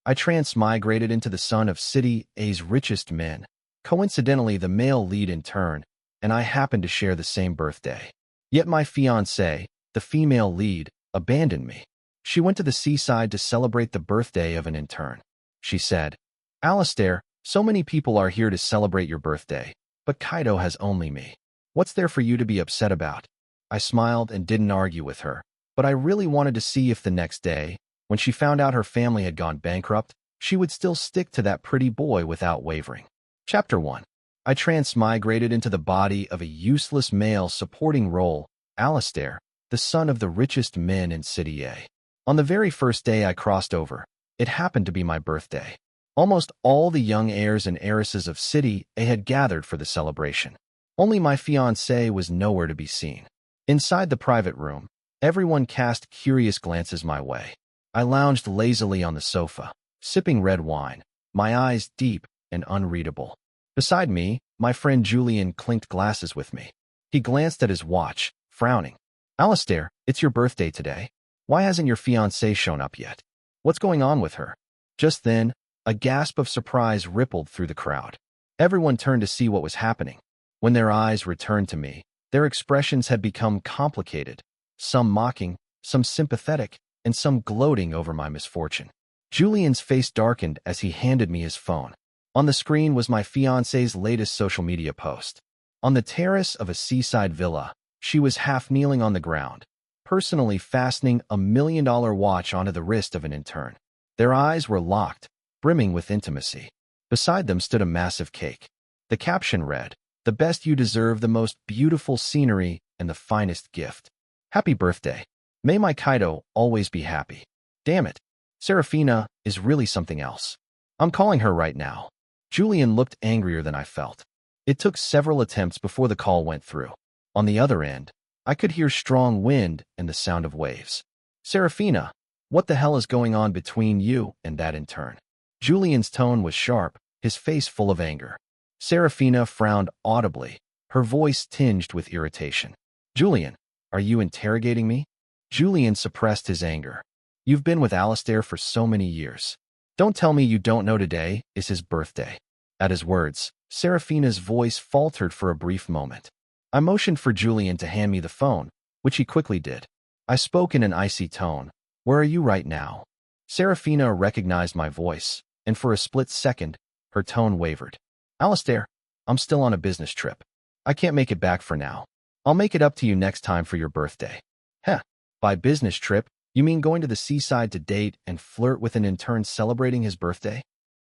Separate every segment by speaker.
Speaker 1: I transmigrated into the son of City A's richest men, coincidentally the male lead in turn, and I happened to share the same birthday. Yet my fiancée, the female lead, abandoned me. She went to the seaside to celebrate the birthday of an intern. She said, "Alistair, so many people are here to celebrate your birthday, but Kaido has only me. What's there for you to be upset about?" I smiled and didn't argue with her, but I really wanted to see if the next day, when she found out her family had gone bankrupt, she would still stick to that pretty boy without wavering. Chapter 1. I transmigrated into the body of a useless male supporting role, Alistair, the son of the richest men in City A. On the very first day I crossed over, it happened to be my birthday. Almost all the young heirs and heiresses of City A had gathered for the celebration. Only my fiancée was nowhere to be seen. Inside the private room, everyone cast curious glances my way. I lounged lazily on the sofa, sipping red wine, my eyes deep and unreadable. Beside me, my friend Julian clinked glasses with me. He glanced at his watch, frowning. "Alistair, it's your birthday today. Why hasn't your fiancée shown up yet? What's going on with her?" Just then, a gasp of surprise rippled through the crowd. Everyone turned to see what was happening. When their eyes returned to me, their expressions had become complicated, some mocking, some sympathetic, and some gloating over my misfortune. Julian's face darkened as he handed me his phone. On the screen was my fiancée's latest social media post. On the terrace of a seaside villa, she was half kneeling on the ground, personally fastening a $1 million watch onto the wrist of an intern. Their eyes were locked, brimming with intimacy. Beside them stood a massive cake. The caption read, "The best you deserve, the most beautiful scenery, and the finest gift. Happy birthday. May my Kaido always be happy." Damn it. Serafina is really something else. I'm calling her right now. Julian looked angrier than I felt. It took several attempts before the call went through. On the other end, I could hear strong wind and the sound of waves. "Serafina, what the hell is going on between you and that intern?" Julian's tone was sharp, his face full of anger. Serafina frowned audibly, her voice tinged with irritation. "Julian, are you interrogating me?" Julian suppressed his anger. "You've been with Alistair for so many years. Don't tell me you don't know today is his birthday." At his words, Serafina's voice faltered for a brief moment. I motioned for Julian to hand me the phone, which he quickly did. I spoke in an icy tone. "Where are you right now?" Serafina recognized my voice, and for a split second, her tone wavered. "Alistair, I'm still on a business trip. I can't make it back for now. I'll make it up to you next time for your birthday." "Heh, by business trip, you mean going to the seaside to date and flirt with an intern celebrating his birthday?"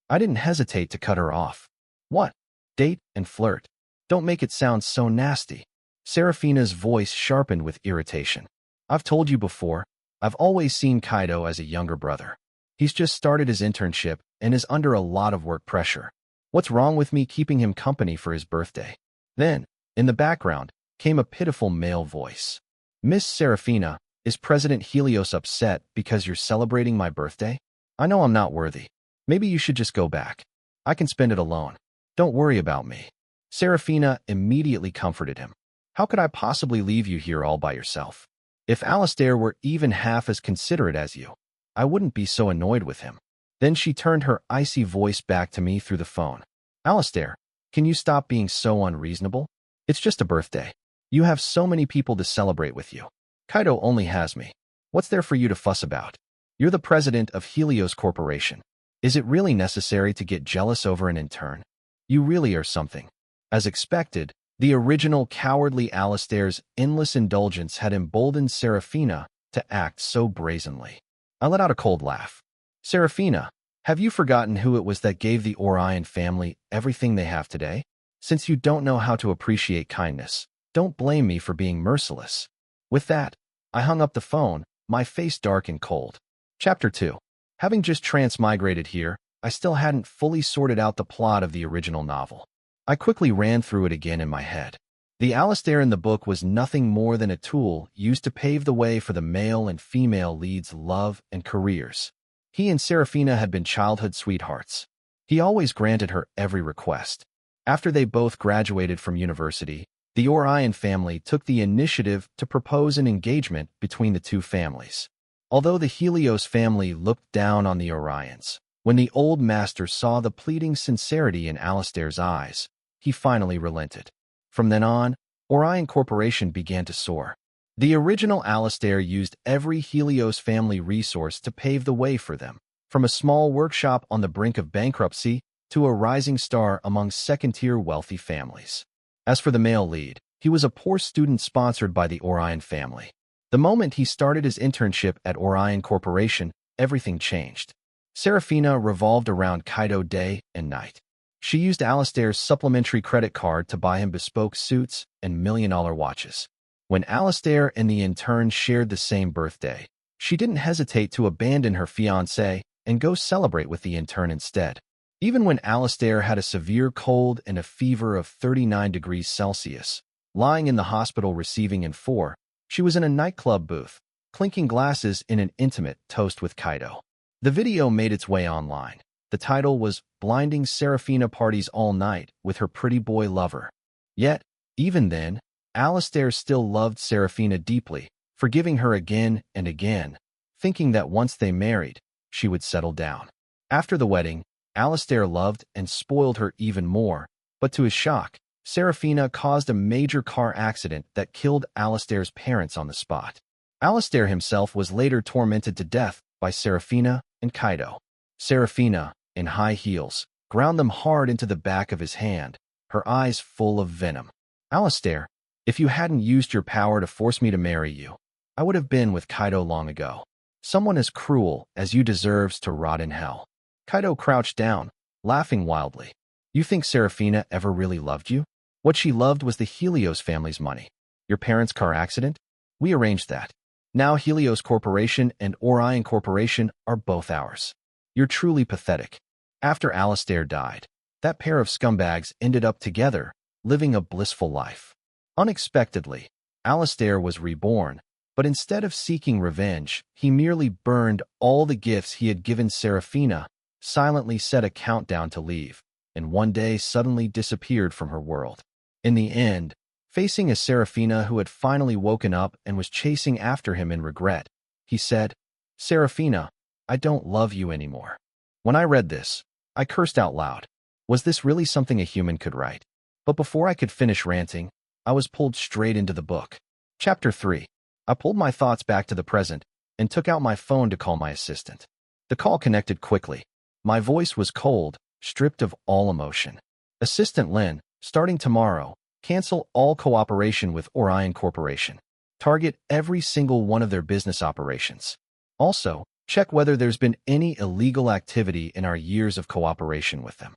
Speaker 1: I didn't hesitate to cut her off. "What? Date and flirt? Don't make it sound so nasty." Serafina's voice sharpened with irritation. "I've told you before, I've always seen Kaido as a younger brother. He's just started his internship and is under a lot of work pressure. What's wrong with me keeping him company for his birthday?" Then, in the background, came a pitiful male voice. "Miss Serafina, is President Helios upset because you're celebrating my birthday? I know I'm not worthy. Maybe you should just go back. I can spend it alone. Don't worry about me." Serafina immediately comforted him. "How could I possibly leave you here all by yourself? If Alistair were even half as considerate as you, I wouldn't be so annoyed with him." Then she turned her icy voice back to me through the phone. "Alistair, can you stop being so unreasonable? It's just a birthday. You have so many people to celebrate with you. Kaido only has me. What's there for you to fuss about? You're the president of Helios Corporation. Is it really necessary to get jealous over an intern? You really are something." As expected, the original cowardly Alistair's endless indulgence had emboldened Serafina to act so brazenly. I let out a cold laugh. "Serafina, have you forgotten who it was that gave the Orion family everything they have today? Since you don't know how to appreciate kindness, don't blame me for being merciless." With that, I hung up the phone, my face dark and cold. Chapter 2. Having just transmigrated here, I still hadn't fully sorted out the plot of the original novel. I quickly ran through it again in my head. The Alistair in the book was nothing more than a tool used to pave the way for the male and female leads' love and careers. He and Serafina had been childhood sweethearts. He always granted her every request. After they both graduated from university, the Orion family took the initiative to propose an engagement between the two families. Although the Helios family looked down on the Orions, When the old master saw the pleading sincerity in Alistair's eyes, he finally relented. From then on, Orion Corporation began to soar. The original Alistair used every Helios family resource to pave the way for them, from a small workshop on the brink of bankruptcy to a rising star among second-tier wealthy families. As for the male lead, he was a poor student sponsored by the Orion family. The moment he started his internship at Orion Corporation, everything changed. Serafina revolved around Kaido day and night. She used Alistair's supplementary credit card to buy him bespoke suits and million-dollar watches. When Alistair and the intern shared the same birthday, she didn't hesitate to abandon her fiancé and go celebrate with the intern instead. Even when Alistair had a severe cold and a fever of 39 degrees Celsius, lying in the hospital receiving in 4, she was in a nightclub booth, clinking glasses in an intimate toast with Kaido. The video made its way online. The title was Blinding Serafina Parties All Night with Her Pretty Boy Lover. Yet, even then, Alistair still loved Serafina deeply, forgiving her again and again, thinking that once they married, she would settle down. After the wedding, Alistair loved and spoiled her even more, but to his shock, Serafina caused a major car accident that killed Alistair's parents on the spot. Alistair himself was later tormented to death by Serafina and Kaido. Serafina, in high heels, ground them hard into the back of his hand, her eyes full of venom. Alistair, if you hadn't used your power to force me to marry you, I would have been with Kaido long ago. Someone as cruel as you deserves to rot in hell. Kaido crouched down, laughing wildly. You think Serafina ever really loved you? What she loved was the Helios family's money. Your parents' car accident? We arranged that. Now Helios Corporation and Orion Corporation are both ours. You're truly pathetic. After Alistair died, that pair of scumbags ended up together, living a blissful life. Unexpectedly, Alistair was reborn, but instead of seeking revenge, he merely burned all the gifts he had given Serafina, silently set a countdown to leave, and one day suddenly disappeared from her world. In the end, facing a Serafina who had finally woken up and was chasing after him in regret, he said, Serafina, I don't love you anymore. When I read this, I cursed out loud. Was this really something a human could write? But before I could finish ranting, I was pulled straight into the book. Chapter 3. I pulled my thoughts back to the present and took out my phone to call my assistant. The call connected quickly. My voice was cold, stripped of all emotion. Assistant Lin, starting tomorrow, cancel all cooperation with Orion Corporation. Target every single one of their business operations. Also, check whether there's been any illegal activity in our years of cooperation with them.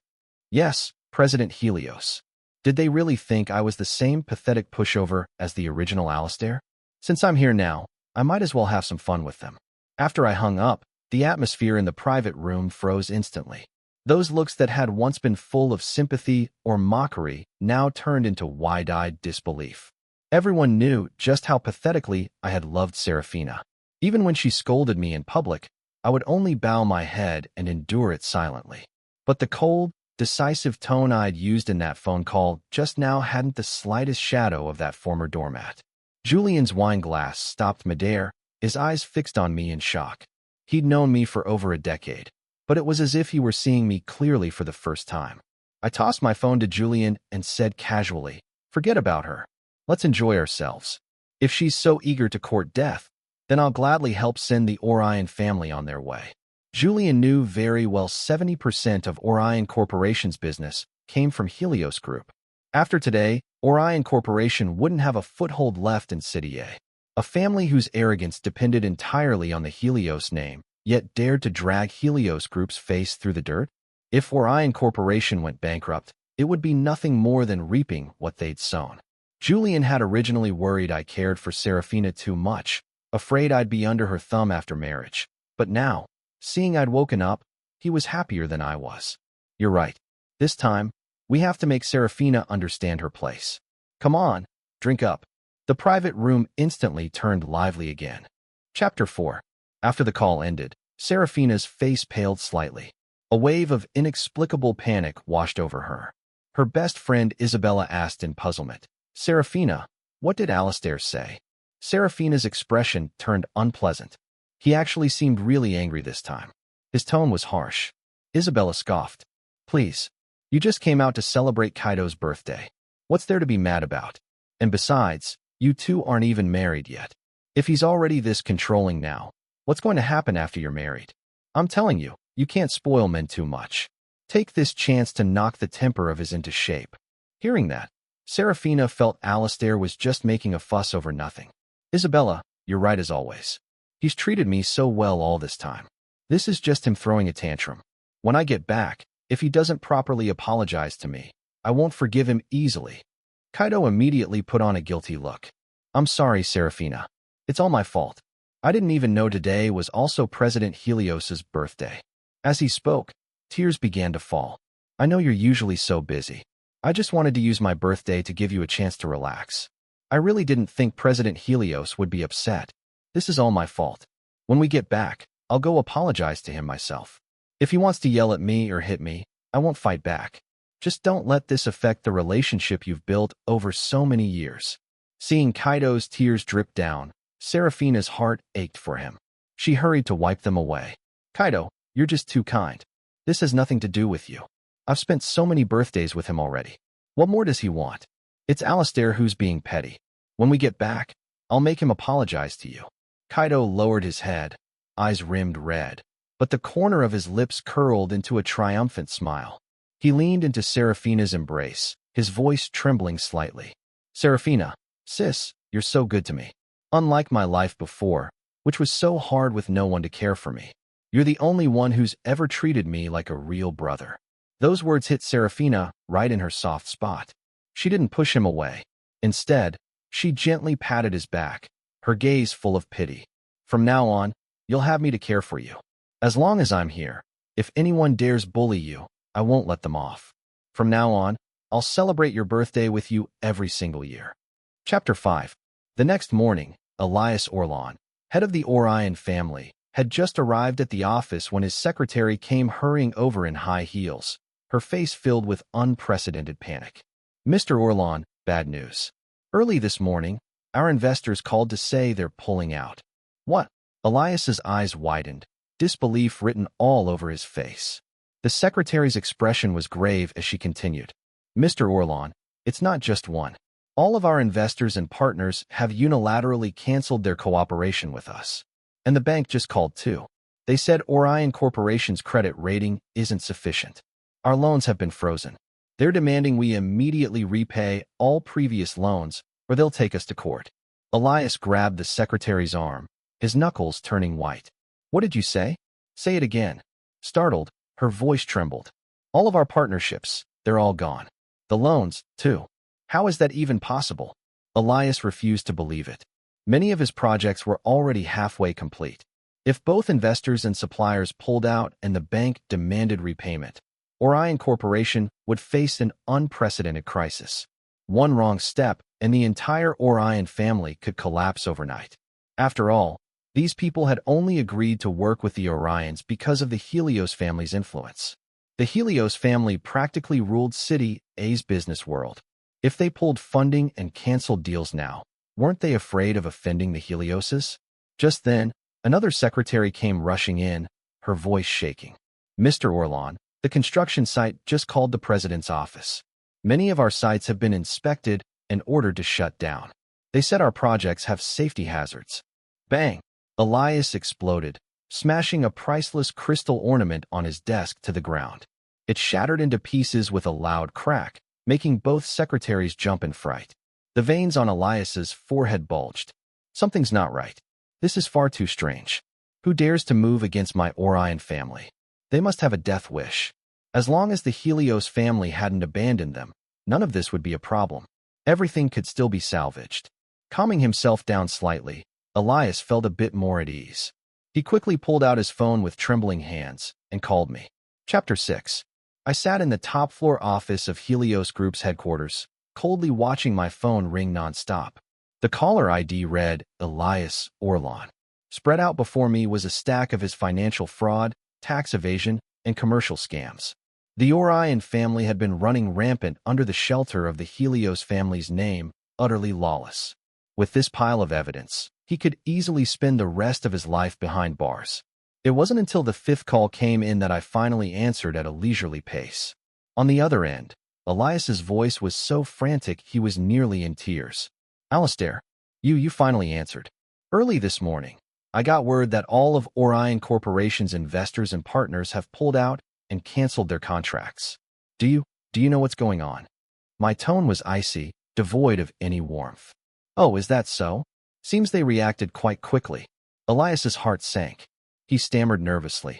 Speaker 1: Yes, President Helios. Did they really think I was the same pathetic pushover as the original Alistair? Since I'm here now, I might as well have some fun with them. After I hung up, the atmosphere in the private room froze instantly. Those looks that had once been full of sympathy or mockery now turned into wide-eyed disbelief. Everyone knew just how pathetically I had loved Serafina. Even when she scolded me in public, I would only bow my head and endure it silently. But the cold, decisive tone I'd used in that phone call just now hadn't the slightest shadow of that former doormat. Julian's wine glass stopped midair, his eyes fixed on me in shock. He'd known me for over a decade, but it was as if he were seeing me clearly for the first time. I tossed my phone to Julian and said casually, forget about her. Let's enjoy ourselves. If she's so eager to court death, then I'll gladly help send the Orion family on their way. Julian knew very well 70% of Orion Corporation's business came from Helios Group. After today, Orion Corporation wouldn't have a foothold left in City A. A family whose arrogance depended entirely on the Helios name, yet dared to drag Helios Group's face through the dirt? If Orion Corporation went bankrupt, it would be nothing more than reaping what they'd sown. Julian had originally worried I cared for Serafina too much, afraid I'd be under her thumb after marriage. But now, seeing I'd woken up, he was happier than I was. You're right. This time, we have to make Serafina understand her place. Come on, drink up. The private room instantly turned lively again. Chapter 4. After the call ended, Serafina's face paled slightly. A wave of inexplicable panic washed over her. Her best friend Isabella asked in puzzlement, Serafina, what did Alistair say? Serafina's expression turned unpleasant. He actually seemed really angry this time. His tone was harsh. Isabella scoffed. Please. You just came out to celebrate Kaido's birthday. What's there to be mad about? And besides, you two aren't even married yet. If he's already this controlling now, what's going to happen after you're married? I'm telling you, you can't spoil men too much. Take this chance to knock the temper of his into shape. Hearing that, Serafina felt Alistair was just making a fuss over nothing. Isabella, you're right as always. He's treated me so well all this time. This is just him throwing a tantrum. When I get back, if he doesn't properly apologize to me, I won't forgive him easily. Kaido immediately put on a guilty look. I'm sorry, Serafina. It's all my fault. I didn't even know today was also President Helios's birthday. As he spoke, tears began to fall. I know you're usually so busy. I just wanted to use my birthday to give you a chance to relax. I really didn't think President Helios would be upset. This is all my fault. When we get back, I'll go apologize to him myself. If he wants to yell at me or hit me, I won't fight back. Just don't let this affect the relationship you've built over so many years. Seeing Kaido's tears drip down, Serafina's heart ached for him. She hurried to wipe them away. Kaido, you're just too kind. This has nothing to do with you. I've spent so many birthdays with him already. What more does he want? It's Alistair who's being petty. When we get back, I'll make him apologize to you. Kaido lowered his head, eyes rimmed red, but the corner of his lips curled into a triumphant smile. He leaned into Serafina's embrace, his voice trembling slightly. Serafina, sis, you're so good to me. Unlike my life before, which was so hard with no one to care for me. You're the only one who's ever treated me like a real brother. Those words hit Serafina right in her soft spot. She didn't push him away. Instead, she gently patted his back, her gaze full of pity. From now on, you'll have me to care for you. As long as I'm here, if anyone dares bully you, I won't let them off. From now on, I'll celebrate your birthday with you every single year. Chapter 5. The next morning, Elias Orlan, head of the Orion family, had just arrived at the office when his secretary came hurrying over in high heels, her face filled with unprecedented panic. Mr. Orlan, bad news. Early this morning, our investors called to say they're pulling out. What? Elias's eyes widened, disbelief written all over his face. The secretary's expression was grave as she continued. Mr. Orlan, it's not just one. All of our investors and partners have unilaterally canceled their cooperation with us. And the bank just called too. They said Orion Corporation's credit rating isn't sufficient. Our loans have been frozen. They're demanding we immediately repay all previous loans or they'll take us to court. Elias grabbed the secretary's arm, his knuckles turning white. What did you say? Say it again. Startled, her voice trembled. All of our partnerships, they're all gone. The loans, too. How is that even possible? Elias refused to believe it. Many of his projects were already halfway complete. If both investors and suppliers pulled out and the bank demanded repayment, Orion Corporation would face an unprecedented crisis. One wrong step, and the entire Orion family could collapse overnight. After all, these people had only agreed to work with the Orions because of the Helios family's influence. The Helios family practically ruled City A's business world. If they pulled funding and canceled deals now, weren't they afraid of offending the Helioses? Just then, another secretary came rushing in, her voice shaking. Mr. Orlan, the construction site just called the president's office. Many of our sites have been inspected and ordered to shut down. They said our projects have safety hazards. Bang! Elias exploded, smashing a priceless crystal ornament on his desk to the ground. It shattered into pieces with a loud crack, making both secretaries jump in fright. The veins on Elias's forehead bulged. Something's not right. This is far too strange. Who dares to move against my Orion family? They must have a death wish. As long as the Helios family hadn't abandoned them, none of this would be a problem. Everything could still be salvaged. Calming himself down slightly, Elias felt a bit more at ease. He quickly pulled out his phone with trembling hands and called me. Chapter 6. I sat in the top-floor office of Helios Group's headquarters, coldly watching my phone ring nonstop. The caller ID read, Elias Orlan. Spread out before me was a stack of his financial fraud, tax evasion, and commercial scams. The Orion family had been running rampant under the shelter of the Helios family's name, utterly lawless. With this pile of evidence, he could easily spend the rest of his life behind bars. It wasn't until the fifth call came in that I finally answered at a leisurely pace. On the other end, Elias's voice was so frantic he was nearly in tears. Alistair, you finally answered. Early this morning, I got word that all of Orion Corporation's investors and partners have pulled out and canceled their contracts. Do you know what's going on? My tone was icy, devoid of any warmth. Oh, is that so? Seems they reacted quite quickly. Elias's heart sank. He stammered nervously.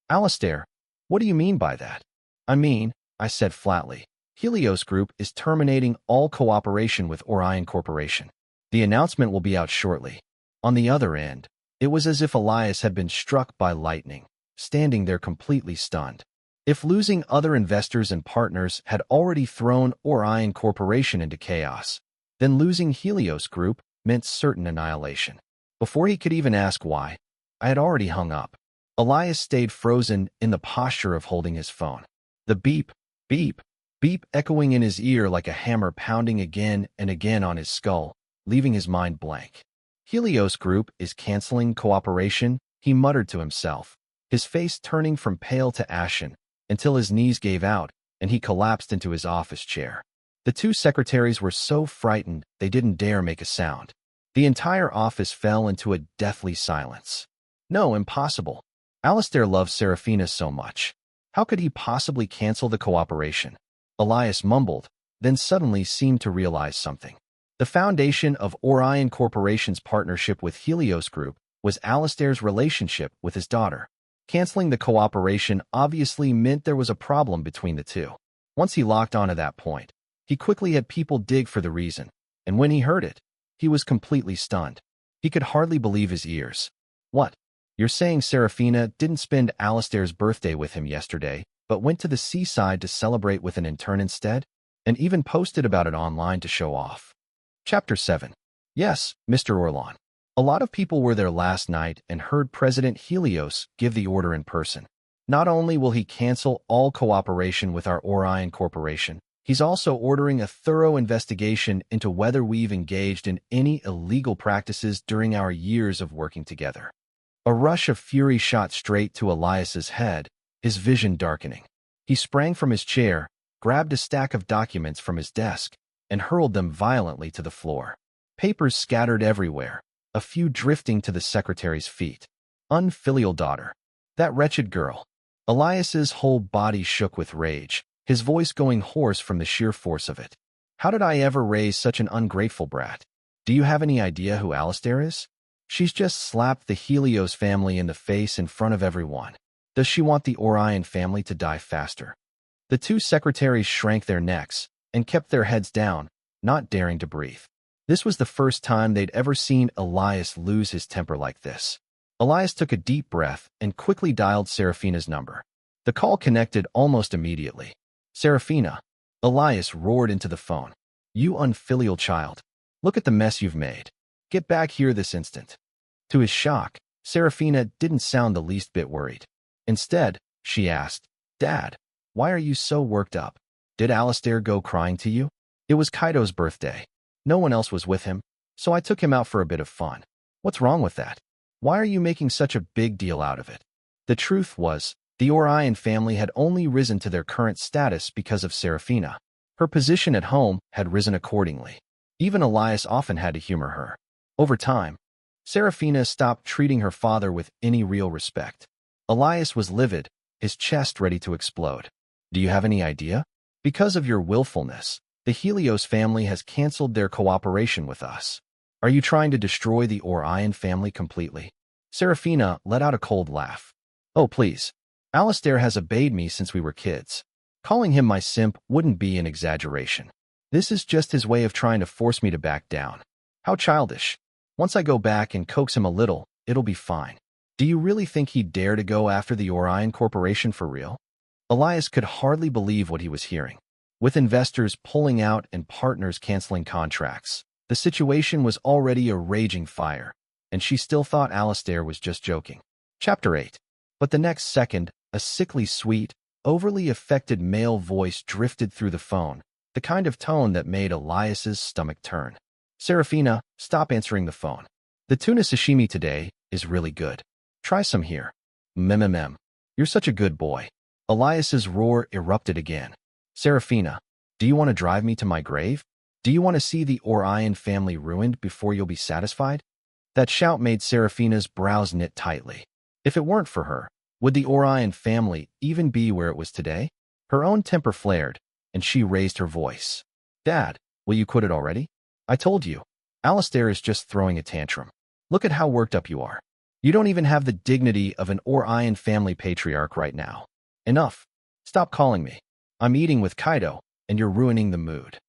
Speaker 1: Alistair, what do you mean by that? I said flatly, Helios Group is terminating all cooperation with Orion Corporation. The announcement will be out shortly. On the other end, it was as if Elias had been struck by lightning, standing there completely stunned. If losing other investors and partners had already thrown Orion Corporation into chaos, then losing Helios Group meant certain annihilation. Before he could even ask why, I had already hung up. Elias stayed frozen in the posture of holding his phone. The beep, beep, beep echoing in his ear like a hammer pounding again and again on his skull, leaving his mind blank. Helios Group is canceling cooperation, he muttered to himself, his face turning from pale to ashen, until his knees gave out and he collapsed into his office chair. The two secretaries were so frightened they didn't dare make a sound. The entire office fell into a deathly silence. No, impossible. Alistair loves Serafina so much. How could he possibly cancel the cooperation? Elias mumbled, then suddenly seemed to realize something. The foundation of Orion Corporation's partnership with Helios Group was Alistair's relationship with his daughter. Canceling the cooperation obviously meant there was a problem between the two. Once he locked onto that point, he quickly had people dig for the reason, and when he heard it, he was completely stunned. He could hardly believe his ears. What? You're saying Serafina didn't spend Alistair's birthday with him yesterday, but went to the seaside to celebrate with an intern instead? And even posted about it online to show off. Chapter 7. Yes, Mr. Orlon. A lot of people were there last night and heard President Helios give the order in person. Not only will he cancel all cooperation with our Orion Corporation, he's also ordering a thorough investigation into whether we've engaged in any illegal practices during our years of working together. A rush of fury shot straight to Elias's head, his vision darkening. He sprang from his chair, grabbed a stack of documents from his desk, and hurled them violently to the floor. Papers scattered everywhere, a few drifting to the secretary's feet. Unfilial daughter. That wretched girl. Elias's whole body shook with rage, his voice going hoarse from the sheer force of it. How did I ever raise such an ungrateful brat? Do you have any idea who Alistair is? She's just slapped the Helios family in the face in front of everyone. Does she want the Orion family to die faster? The two secretaries shrank their necks and kept their heads down, not daring to breathe. This was the first time they'd ever seen Elias lose his temper like this. Elias took a deep breath and quickly dialed Serafina's number. The call connected almost immediately. Serafina. Elias roared into the phone. You unfilial child. Look at the mess you've made. Get back here this instant. To his shock, Serafina didn't sound the least bit worried. Instead, she asked, Dad, why are you so worked up? Did Alistair go crying to you? It was Kaido's birthday. No one else was with him, so I took him out for a bit of fun. What's wrong with that? Why are you making such a big deal out of it? The truth was, the Orion family had only risen to their current status because of Serafina. Her position at home had risen accordingly. Even Elias often had to humor her. Over time, Serafina stopped treating her father with any real respect. Elias was livid, his chest ready to explode. Do you have any idea? Because of your willfulness, the Helios family has canceled their cooperation with us. Are you trying to destroy the Orion family completely? Serafina let out a cold laugh. Oh, please. Alistair has obeyed me since we were kids. Calling him my simp wouldn't be an exaggeration. This is just his way of trying to force me to back down. How childish. Once I go back and coax him a little, it'll be fine. Do you really think he'd dare to go after the Orion Corporation for real? Elias could hardly believe what he was hearing. With investors pulling out and partners canceling contracts, the situation was already a raging fire, and she still thought Alistair was just joking. Chapter 8. But the next second, a sickly sweet, overly affected male voice drifted through the phone, the kind of tone that made Elias's stomach turn. Serafina, stop answering the phone. The tuna sashimi today is really good. Try some here. Mmm. You're such a good boy. Elias's roar erupted again. Serafina, do you want to drive me to my grave? Do you want to see the Orion family ruined before you'll be satisfied? That shout made Serafina's brows knit tightly. If it weren't for her, would the Orion family even be where it was today? Her own temper flared, and she raised her voice. Dad, will you quit it already? I told you. Alistair is just throwing a tantrum. Look at how worked up you are. You don't even have the dignity of an Orion family patriarch right now. Enough. Stop calling me. I'm eating with Kaido, and you're ruining the mood.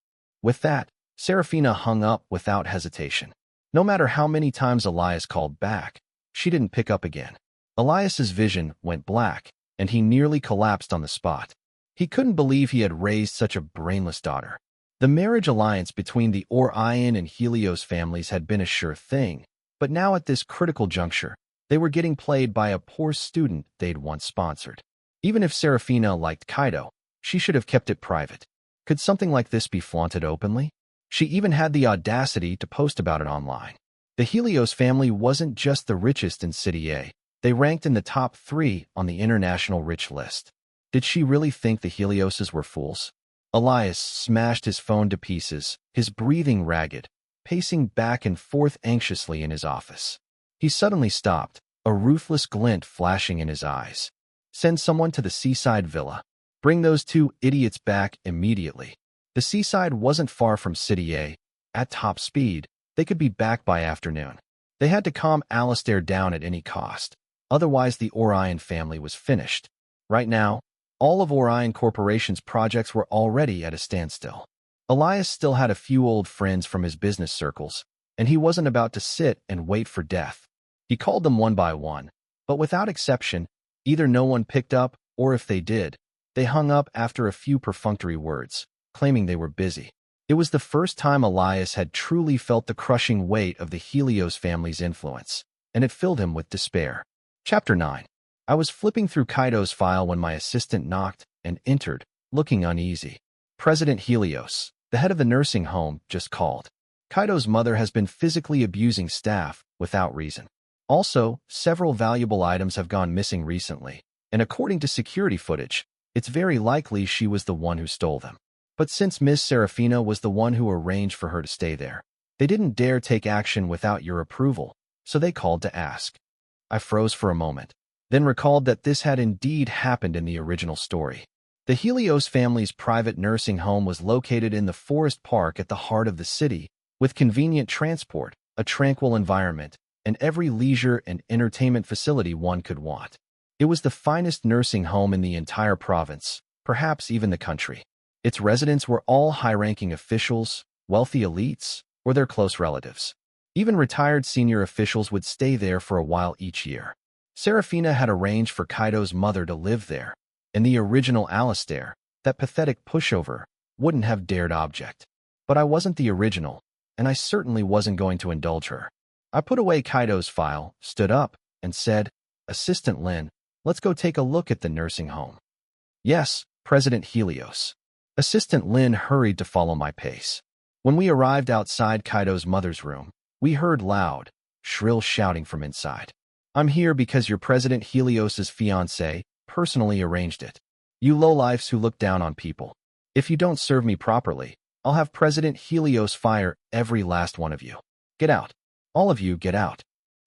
Speaker 1: With that, Serafina hung up without hesitation. No matter how many times Elias called back, she didn't pick up again. Elias's vision went black, and he nearly collapsed on the spot. He couldn't believe he had raised such a brainless daughter. The marriage alliance between the Orion and Helios families had been a sure thing, but now at this critical juncture, they were getting played by a poor student they'd once sponsored. Even if Serafina liked Kaido, she should have kept it private. Could something like this be flaunted openly? She even had the audacity to post about it online. The Helios family wasn't just the richest in City A. They ranked in the top 3 on the international rich list. Did she really think the Helioses were fools? Elias smashed his phone to pieces, his breathing ragged, pacing back and forth anxiously in his office. He suddenly stopped, a ruthless glint flashing in his eyes. Send someone to the seaside villa. Bring those 2 idiots back immediately. The seaside wasn't far from City A. At top speed, they could be back by afternoon. They had to calm Alistair down at any cost. Otherwise, the Orion family was finished. Right now, all of Orion Corporation's projects were already at a standstill. Elias still had a few old friends from his business circles, and he wasn't about to sit and wait for death. He called them one by one, but without exception, either no one picked up, or if they did, they hung up after a few perfunctory words, claiming they were busy. It was the first time Elias had truly felt the crushing weight of the Helios family's influence, and it filled him with despair. Chapter 9. I was flipping through Kaido's file when my assistant knocked and entered, looking uneasy. President Helios, the head of the nursing home, just called. Kaido's mother has been physically abusing staff without reason. Also, several valuable items have gone missing recently, and according to security footage, it's very likely she was the one who stole them. But since Miss Serafina was the one who arranged for her to stay there, they didn't dare take action without your approval, so they called to ask. I froze for a moment, then recalled that this had indeed happened in the original story. The Helios family's private nursing home was located in the forest park at the heart of the city, with convenient transport, a tranquil environment, and every leisure and entertainment facility one could want. It was the finest nursing home in the entire province, perhaps even the country. Its residents were all high-ranking officials, wealthy elites, or their close relatives. Even retired senior officials would stay there for a while each year. Serafina had arranged for Kaido's mother to live there, and the original Alistair, that pathetic pushover, wouldn't have dared object. But I wasn't the original, and I certainly wasn't going to indulge her. I put away Kaido's file, stood up, and said, Assistant Lin, let's go take a look at the nursing home. Yes, President Helios. Assistant Lin hurried to follow my pace. When we arrived outside Kaido's mother's room, we heard loud, shrill shouting from inside. I'm here because your President Helios's fiancée personally arranged it. You lowlifes who look down on people. If you don't serve me properly, I'll have President Helios fire every last one of you. Get out. All of you get out.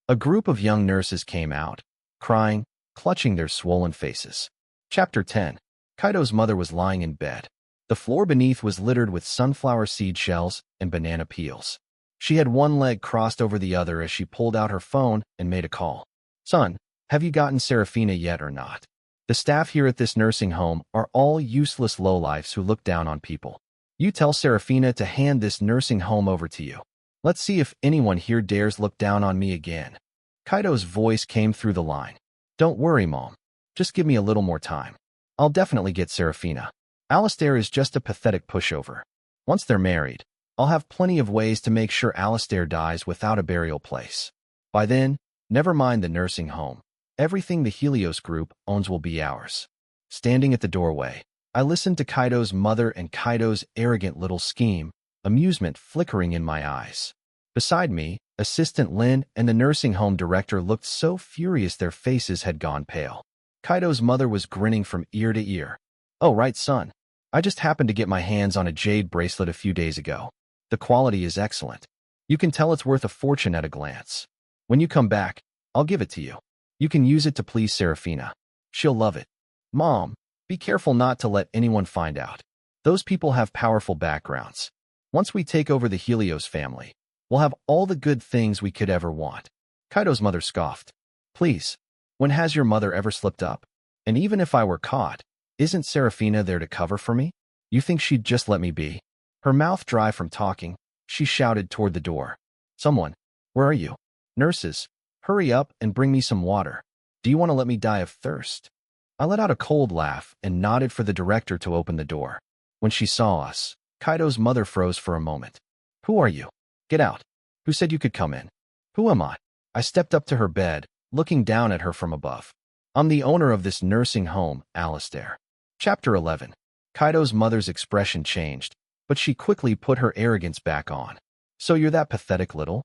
Speaker 1: A group of young nurses came out, crying, clutching their swollen faces. Chapter 10. Kaido's mother was lying in bed. The floor beneath was littered with sunflower seed shells and banana peels. She had one leg crossed over the other as she pulled out her phone and made a call. Son, have you gotten Serafina yet or not? The staff here at this nursing home are all useless lowlifes who look down on people. You tell Serafina to hand this nursing home over to you. Let's see if anyone here dares look down on me again. Kaido's voice came through the line. Don't worry, Mom. Just give me a little more time. I'll definitely get Serafina. Alistair is just a pathetic pushover. Once they're married, I'll have plenty of ways to make sure Alistair dies without a burial place. By then, never mind the nursing home. Everything the Helios group owns will be ours. Standing at the doorway, I listened to Kaido's mother and Kaido's arrogant little scheme, amusement flickering in my eyes. Beside me, Assistant Lin and the nursing home director looked so furious their faces had gone pale. Kaido's mother was grinning from ear to ear. "Oh, right, son. I just happened to get my hands on a jade bracelet a few days ago. The quality is excellent. You can tell it's worth a fortune at a glance. When you come back, I'll give it to you. You can use it to please Serafina. She'll love it. Mom, be careful not to let anyone find out. Those people have powerful backgrounds. Once we take over the Helios family, we'll have all the good things we could ever want." Kaido's mother scoffed. "Please, when has your mother ever slipped up? And even if I were caught, isn't Serafina there to cover for me? You think she'd just let me be?" Her mouth dry from talking, she shouted toward the door. "Someone, where are you? Nurses, hurry up and bring me some water. Do you want to let me die of thirst?" I let out a cold laugh and nodded for the director to open the door. When she saw us, Kaido's mother froze for a moment. "Who are you? Get out. Who said you could come in?" "Who am I?" I stepped up to her bed, looking down at her from above. "I'm the owner of this nursing home, Alistair." Chapter 11. Kaido's mother's expression changed, but she quickly put her arrogance back on. "So you're that pathetic little?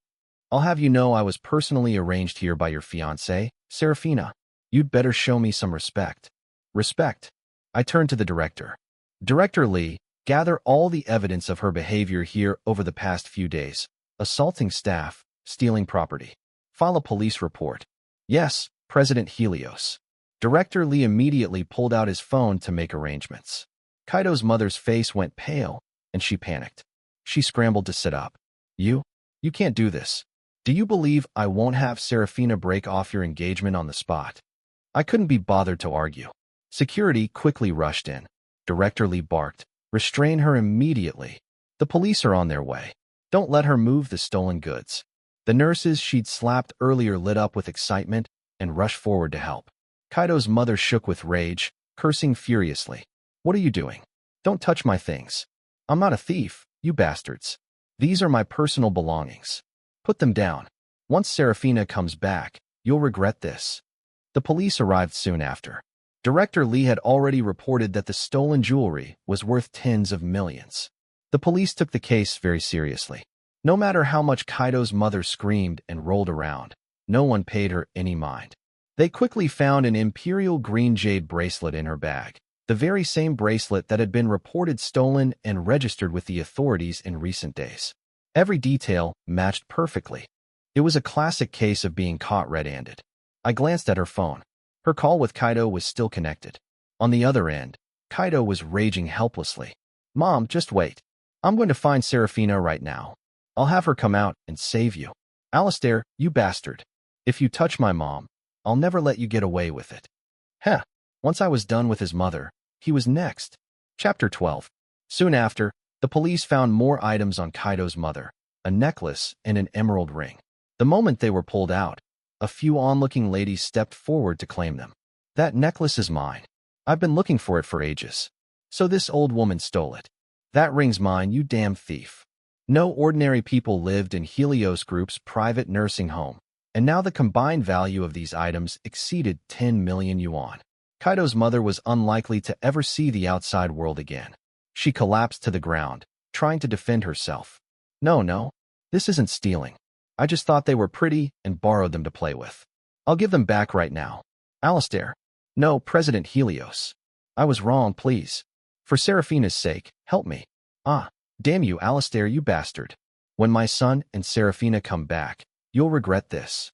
Speaker 1: I'll have you know I was personally arranged here by your fiancée, Serafina. You'd better show me some respect." "Respect?" I turned to the director. "Director Lee, gather all the evidence of her behavior here over the past few days. Assaulting staff, stealing property. File a police report." "Yes, President Helios." Director Lee immediately pulled out his phone to make arrangements. Kaido's mother's face went pale, and she panicked. She scrambled to sit up. You can't do this. Do you believe I won't have Serafina break off your engagement on the spot?" I couldn't be bothered to argue. Security quickly rushed in. Director Lee barked, "Restrain her immediately. The police are on their way. Don't let her move the stolen goods." The nurses she'd slapped earlier lit up with excitement and rushed forward to help. Kaido's mother shook with rage, cursing furiously. "What are you doing? Don't touch my things. I'm not a thief, you bastards. These are my personal belongings. Put them down. Once Serafina comes back, you'll regret this." The police arrived soon after. Director Lee had already reported that the stolen jewelry was worth tens of millions. The police took the case very seriously. No matter how much Kaido's mother screamed and rolled around, no one paid her any mind. They quickly found an imperial green jade bracelet in her bag, the very same bracelet that had been reported stolen and registered with the authorities in recent days. Every detail matched perfectly. It was a classic case of being caught red-handed. I glanced at her phone. Her call with Kaido was still connected. On the other end, Kaido was raging helplessly. "Mom, just wait. I'm going to find Serafina right now. I'll have her come out and save you. Alistair, you bastard. If you touch my mom, I'll never let you get away with it." Heh. Once I was done with his mother, he was next. Chapter 12. Soon after, the police found more items on Kaido's mother, a necklace and an emerald ring. The moment they were pulled out, a few on-looking ladies stepped forward to claim them. "That necklace is mine. I've been looking for it for ages. So this old woman stole it. That ring's mine, you damn thief." No ordinary people lived in Helios Group's private nursing home, and now the combined value of these items exceeded 10 million yuan. Kaido's mother was unlikely to ever see the outside world again. She collapsed to the ground, trying to defend herself. No, this isn't stealing. I just thought they were pretty and borrowed them to play with. I'll give them back right now." "Alistair." "No, President Helios. I was wrong, please. For Serafina's sake, help me." "Ah, damn you, Alistair, you bastard. When my son and Serafina come back, you'll regret this."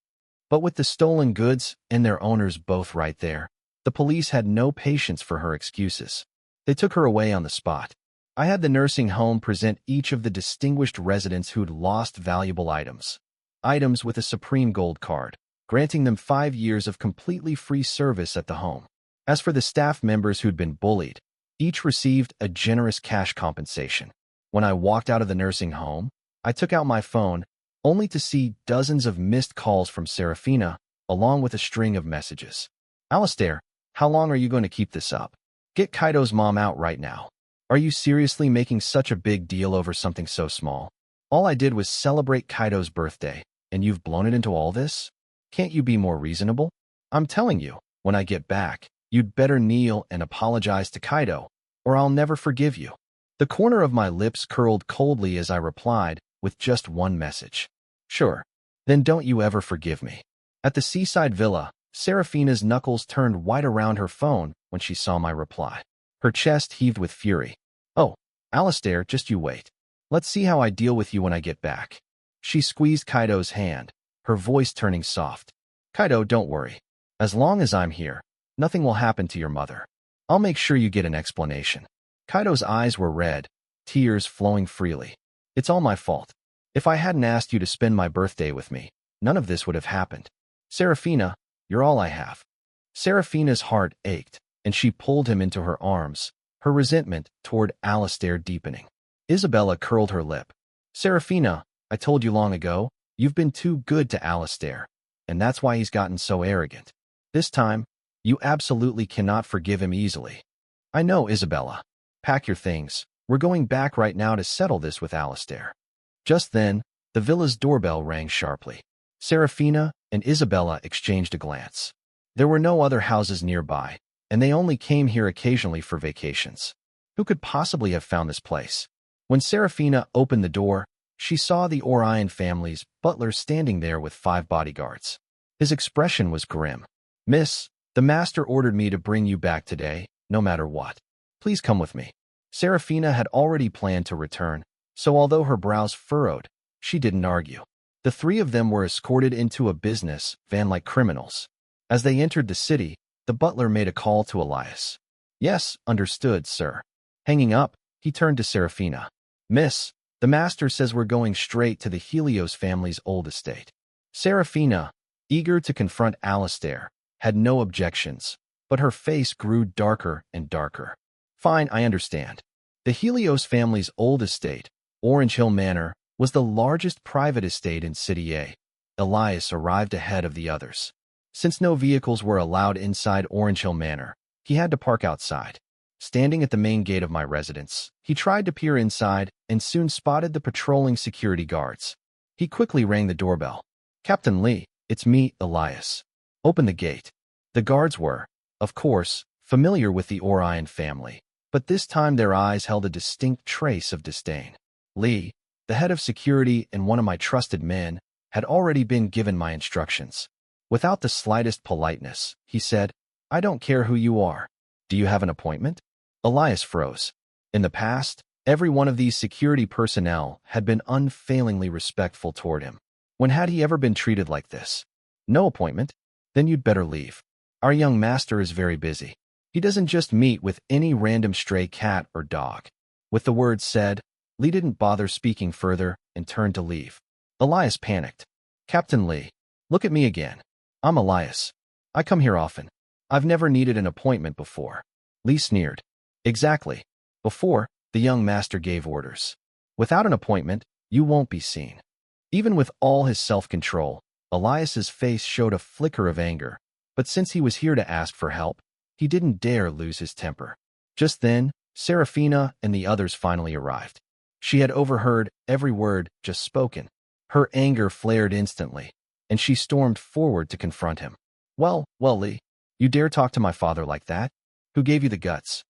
Speaker 1: But with the stolen goods and their owners both right there, the police had no patience for her excuses. They took her away on the spot. I had the nursing home present each of the distinguished residents who'd lost valuable items. Items with a supreme gold card, granting them 5 years of completely free service at the home. As for the staff members who'd been bullied, each received a generous cash compensation. When I walked out of the nursing home, I took out my phone, only to see dozens of missed calls from Serafina, along with a string of messages. "Alistair, how long are you going to keep this up? Get Kaido's mom out right now. Are you seriously making such a big deal over something so small? All I did was celebrate Kaido's birthday, and you've blown it into all this? Can't you be more reasonable? I'm telling you, when I get back, you'd better kneel and apologize to Kaido, or I'll never forgive you." The corner of my lips curled coldly as I replied with just one message. "Sure, Then don't you ever forgive me. At the seaside villa, Serafina's knuckles turned white around her phone when she saw my reply. Her chest heaved with fury. Oh, Alistair, just you wait. Let's see how I deal with you when I get back. She squeezed Kaido's hand, her voice turning soft. Kaido, don't worry. As long as I'm here, nothing will happen to your mother. I'll make sure you get an explanation. Kaido's eyes were red, tears flowing freely. It's all my fault. If I hadn't asked you to spend my birthday with me, none of this would have happened. Serafina, you're all I have. Serafina's heart ached, and she pulled him into her arms, her resentment toward Alistair deepening. Isabella curled her lip. Serafina, I told you long ago, you've been too good to Alistair, and that's why he's gotten so arrogant. This time, you absolutely cannot forgive him easily. I know, Isabella. Pack your things. We're going back right now to settle this with Alistair. Just then, the villa's doorbell rang sharply. Serafina and Isabella exchanged a glance. There were no other houses nearby, and they only came here occasionally for vacations. Who could possibly have found this place? When Serafina opened the door, she saw the Orion family's butler standing there with 5 bodyguards. His expression was grim. Miss, the master ordered me to bring you back today, no matter what. Please come with me. Serafina had already planned to return, so although her brows furrowed, she didn't argue. The 3 of them were escorted into a business van like criminals. As they entered the city, the butler made a call to Elias. Yes, understood, sir. Hanging up, he turned to Serafina. Miss, the master says we're going straight to the Helios family's old estate. Serafina, eager to confront Alistair, had no objections, but her face grew darker and darker. Fine, I understand. The Helios family's old estate, Orange Hill Manor, was the largest private estate in City A. Elias arrived ahead of the others. Since no vehicles were allowed inside Orange Hill Manor, he had to park outside. Standing at the main gate of my residence, he tried to peer inside and soon spotted the patrolling security guards. He quickly rang the doorbell. Captain Lee, it's me, Elias. Open the gate. The guards were, of course, familiar with the Orion family, but this time their eyes held a distinct trace of disdain. Lee, the head of security and one of my trusted men, had already been given my instructions. Without the slightest politeness, he said, I don't care who you are. Do you have an appointment? Elias froze. In the past, every one of these security personnel had been unfailingly respectful toward him. When had he ever been treated like this? No appointment? Then you'd better leave. Our young master is very busy. He doesn't just meet with any random stray cat or dog. With the words said, Lee didn't bother speaking further and turned to leave. Elias panicked. Captain Lee, look at me again. I'm Elias. I come here often. I've never needed an appointment before. Lee sneered. Exactly. Before, the young master gave orders. Without an appointment, you won't be seen. Even with all his self-control, Elias's face showed a flicker of anger, but since he was here to ask for help, he didn't dare lose his temper. Just then, Serafina and the others finally arrived. She had overheard every word just spoken. Her anger flared instantly, and she stormed forward to confront him. Well, Lee, you dare talk to my father like that? Who gave you the guts?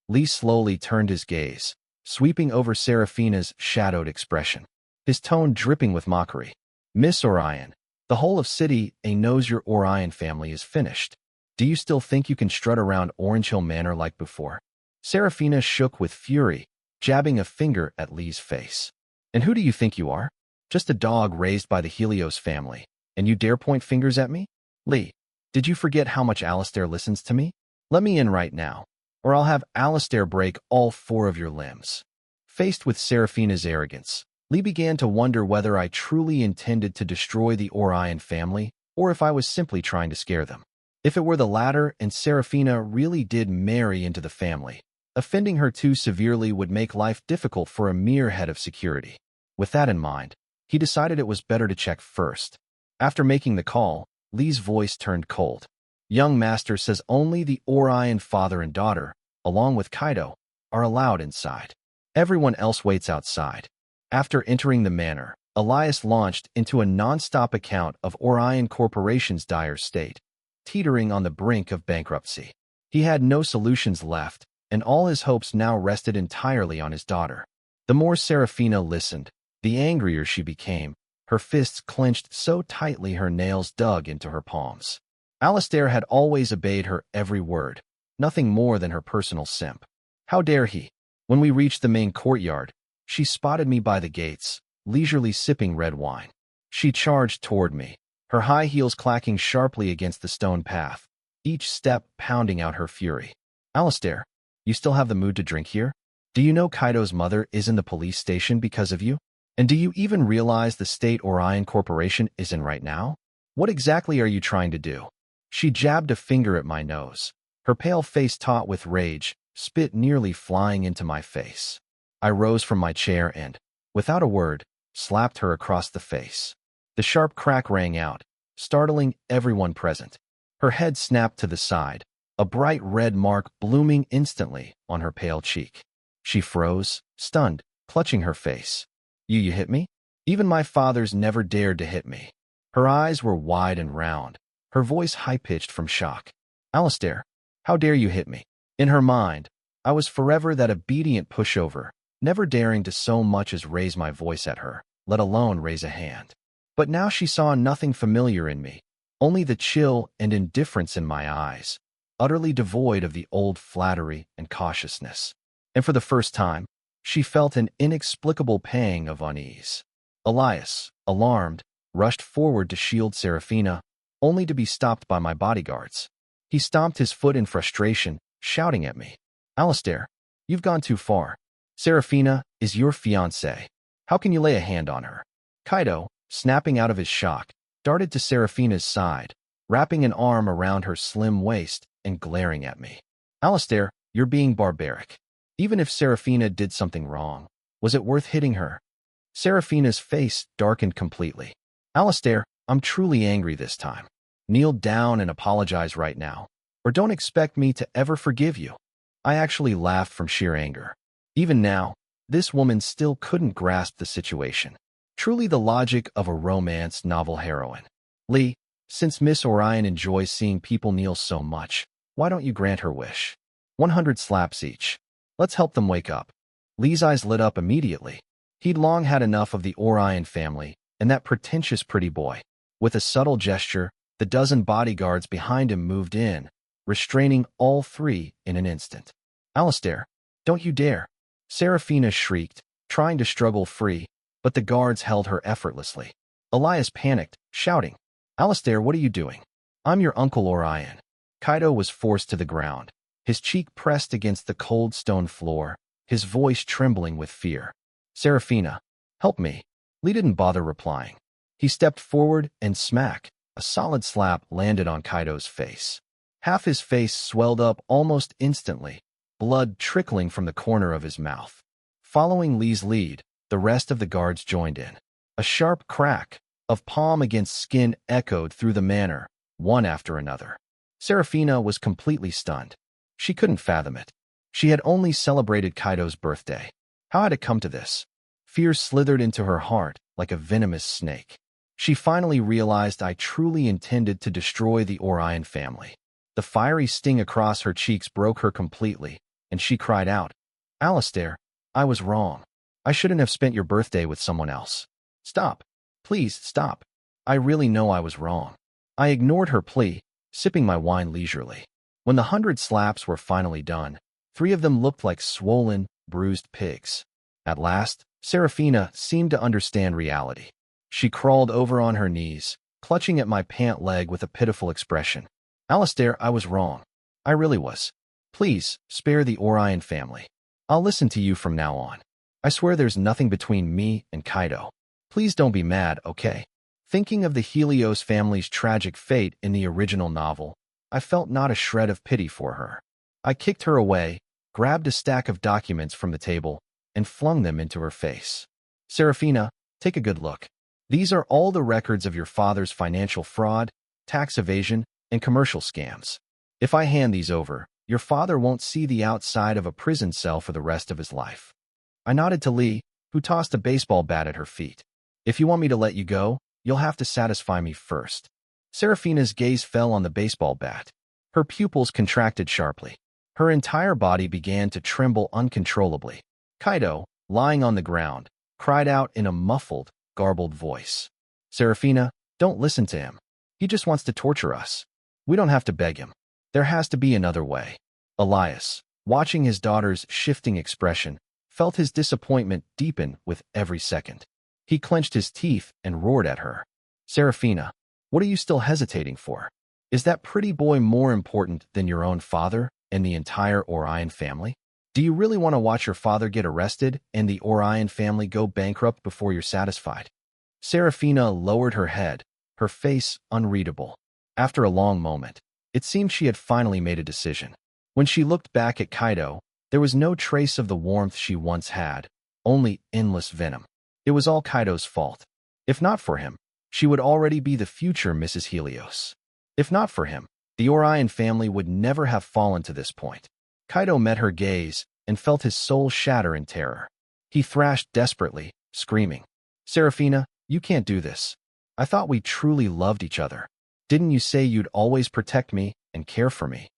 Speaker 1: Lee slowly turned his gaze, sweeping over Serafina's shadowed expression, his tone dripping with mockery. Miss Orion, the whole of City A knows your Orion family is finished. Do you still think you can strut around Orange Hill Manor like before? Serafina shook with fury, jabbing a finger at Lee's face. And who do you think you are? Just a dog raised by the Helios family, and you dare point fingers at me? Lee, did you forget how much Alistair listens to me? Let me in right now, or I'll have Alistair break all 4 of your limbs. Faced with Serafina's arrogance, Lee began to wonder whether I truly intended to destroy the Orion family, or if I was simply trying to scare them. If it were the latter and Serafina really did marry into the family, offending her too severely would make life difficult for a mere head of security. With that in mind, he decided it was better to check first. After making the call, Lee's voice turned cold. Young master says only the Orion father and daughter, along with Kaido, are allowed inside. Everyone else waits outside. After entering the manor, Elias launched into a non-stop account of Orion Corporation's dire state, teetering on the brink of bankruptcy. He had no solutions left, and all his hopes now rested entirely on his daughter. The more Serafina listened, the angrier she became, her fists clenched so tightly her nails dug into her palms. Alistair had always obeyed her every word, nothing more than her personal simp. How dare he? When we reached the main courtyard, she spotted me by the gates, leisurely sipping red wine. She charged toward me, her high heels clacking sharply against the stone path, each step pounding out her fury. Alistair, you still have the mood to drink here? Do you know Kaido's mother is in the police station because of you? And do you even realize the state Orion Corporation is in right now? What exactly are you trying to do? She jabbed a finger at my nose, her pale face taut with rage, spit nearly flying into my face. I rose from my chair and, without a word, slapped her across the face. The sharp crack rang out, startling everyone present. Her head snapped to the side, a bright red mark blooming instantly on her pale cheek. She froze, stunned, clutching her face. You hit me? Even my fathers never dared to hit me. Her eyes were wide and round, her voice high-pitched from shock. Alistair, how dare you hit me? In her mind, I was forever that obedient pushover, never daring to so much as raise my voice at her, let alone raise a hand. But now she saw nothing familiar in me, only the chill and indifference in my eyes, utterly devoid of the old flattery and cautiousness. And for the first time, she felt an inexplicable pang of unease. Elias, alarmed, rushed forward to shield Seraphina, only to be stopped by my bodyguards. He stomped his foot in frustration, shouting at me. Alistair, you've gone too far. Seraphina is your fiancée. How can you lay a hand on her? Kaido, snapping out of his shock, darted to Seraphina's side, wrapping an arm around her slim waist and glaring at me. Alistair, you're being barbaric. Even if Seraphina did something wrong, was it worth hitting her? Seraphina's face darkened completely. Alistair, I'm truly angry this time. Kneel down and apologize right now, or don't expect me to ever forgive you. I actually laughed from sheer anger. Even now, this woman still couldn't grasp the situation. Truly the logic of a romance novel heroine. Lee, since Miss Orion enjoys seeing people kneel so much, why don't you grant her wish? 100 slaps each. Let's help them wake up. Lee's eyes lit up immediately. He'd long had enough of the Orion family and that pretentious pretty boy. With a subtle gesture, the dozen bodyguards behind him moved in, restraining all three in an instant. Alistair, don't you dare! Seraphina shrieked, trying to struggle free, but the guards held her effortlessly. Elias panicked, shouting, Alistair, what are you doing? I'm your Uncle Orion. Kaido was forced to the ground, his cheek pressed against the cold stone floor, his voice trembling with fear. Seraphina, help me. Lee didn't bother replying. He stepped forward and smack, a solid slap landed on Kaido's face. Half his face swelled up almost instantly, blood trickling from the corner of his mouth. Following Lee's lead, the rest of the guards joined in. A sharp crack of palm against skin echoed through the manor, one after another. Seraphina was completely stunned. She couldn't fathom it. She had only celebrated Kaido's birthday. How had it come to this? Fear slithered into her heart like a venomous snake. She finally realized I truly intended to destroy the Orion family. The fiery sting across her cheeks broke her completely, and she cried out, Alistair, I was wrong. I shouldn't have spent your birthday with someone else. Stop. Please, stop. I really know I was wrong. I ignored her plea, sipping my wine leisurely. When the 100 slaps were finally done, 3 of them looked like swollen, bruised pigs. At last, Seraphina seemed to understand reality. She crawled over on her knees, clutching at my pant leg with a pitiful expression. Alistair, I was wrong. I really was. Please, spare the Orion family. I'll listen to you from now on. I swear there's nothing between me and Kaido. Please don't be mad, okay? Thinking of the Helios family's tragic fate in the original novel, I felt not a shred of pity for her. I kicked her away, grabbed a stack of documents from the table, and flung them into her face. Seraphina, take a good look. These are all the records of your father's financial fraud, tax evasion, and commercial scams. If I hand these over, your father won't see the outside of a prison cell for the rest of his life. I nodded to Lee, who tossed a baseball bat at her feet. If you want me to let you go, you'll have to satisfy me first. Seraphina's gaze fell on the baseball bat. Her pupils contracted sharply. Her entire body began to tremble uncontrollably. Kaido, lying on the ground, cried out in a muffled, garbled voice. Serafina, don't listen to him. He just wants to torture us. We don't have to beg him. There has to be another way. Elias, watching his daughter's shifting expression, felt his disappointment deepen with every second. He clenched his teeth and roared at her. Serafina, what are you still hesitating for? Is that pretty boy more important than your own father and the entire Orion family? Do you really want to watch your father get arrested and the Orion family go bankrupt before you're satisfied? Serafina lowered her head, her face unreadable. After a long moment, it seemed she had finally made a decision. When she looked back at Kaido, there was no trace of the warmth she once had, only endless venom. It was all Kaido's fault. If not for him, she would already be the future Mrs. Helios. If not for him, the Orion family would never have fallen to this point. Kaido met her gaze and felt his soul shatter in terror. He thrashed desperately, screaming, Serafina, you can't do this. I thought we truly loved each other. Didn't you say you'd always protect me and care for me?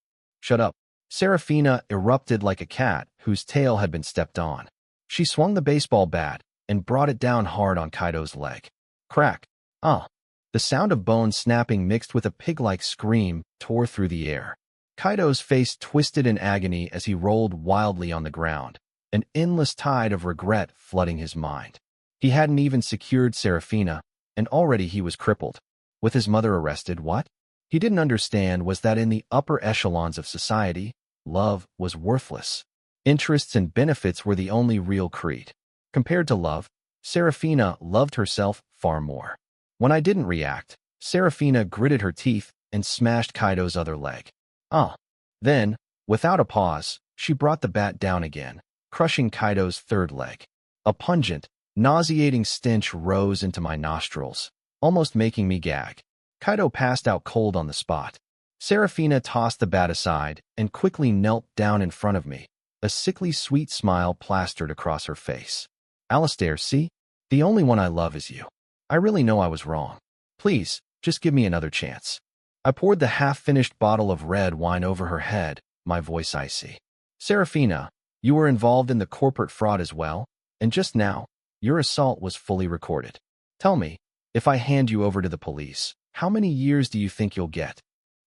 Speaker 1: Shut up. Serafina erupted like a cat whose tail had been stepped on. She swung the baseball bat and brought it down hard on Kaido's leg. Crack. Ah. The sound of bone snapping mixed with a pig-like scream tore through the air. Kaido's face twisted in agony as he rolled wildly on the ground, an endless tide of regret flooding his mind. He hadn't even secured Serafina, and already he was crippled. With his mother arrested, what he didn't understand was that in the upper echelons of society, love was worthless. Interests and benefits were the only real creed. Compared to love, Serafina loved herself far more. When I didn't react, Serafina gritted her teeth and smashed Kaido's other leg. Ah. Then, without a pause, she brought the bat down again, crushing Kaido's third leg. A pungent, nauseating stench rose into my nostrils, almost making me gag. Kaido passed out cold on the spot. Serafina tossed the bat aside and quickly knelt down in front of me, a sickly sweet smile plastered across her face. Alistair, see? The only one I love is you. I really know I was wrong. Please, just give me another chance. I poured the half-finished bottle of red wine over her head, my voice icy. Serafina, you were involved in the corporate fraud as well, and just now, your assault was fully recorded. Tell me, if I hand you over to the police, how many years do you think you'll get?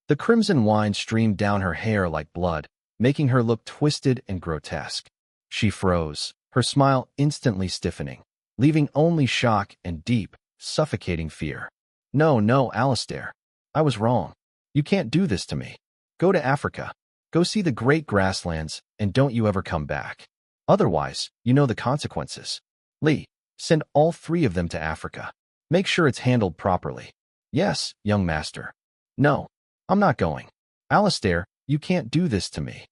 Speaker 1: The crimson wine streamed down her hair like blood, making her look twisted and grotesque. She froze, her smile instantly stiffening, leaving only shock and deep, suffocating fear. No, Alistair. I was wrong. You can't do this to me. Go to Africa. Go see the great grasslands, and don't you ever come back. Otherwise, you know the consequences. Lee, send all 3 of them to Africa. Make sure it's handled properly. Yes, young master. No, I'm not going. Alistair, you can't do this to me.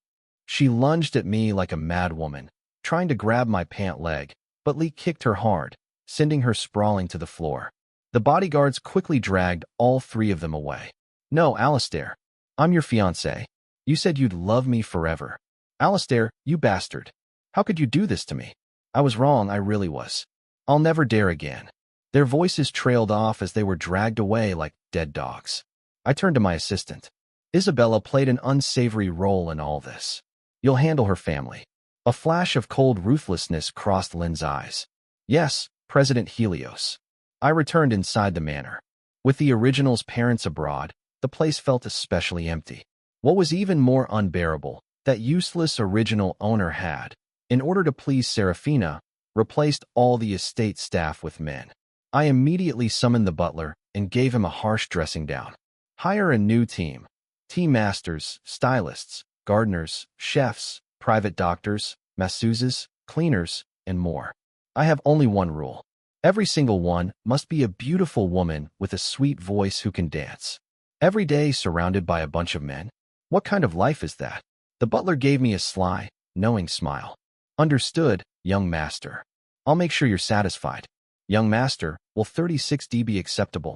Speaker 1: She lunged at me like a mad woman, trying to grab my pant leg, but Lee kicked her hard, sending her sprawling to the floor. The bodyguards quickly dragged all 3 of them away. No, Alistair. I'm your fiancé. You said you'd love me forever. Alistair, you bastard. How could you do this to me? I was wrong, I really was. I'll never dare again. Their voices trailed off as they were dragged away like dead dogs. I turned to my assistant. Isabella played an unsavory role in all this. You'll handle her family. A flash of cold ruthlessness crossed Lin's eyes. Yes, President Helios. I returned inside the manor. With the original's parents abroad, the place felt especially empty. What was even more unbearable, that useless original owner had, in order to please Serafina, replaced all the estate staff with men. I immediately summoned the butler and gave him a harsh dressing down. Hire a new team. Tea masters, stylists, gardeners, chefs, private doctors, masseuses, cleaners, and more. I have only one rule. Every single one must be a beautiful woman with a sweet voice who can dance. Every day surrounded by a bunch of men? What kind of life is that? The butler gave me a sly, knowing smile. Understood, young master. I'll make sure you're satisfied. Young master, will 36D be acceptable?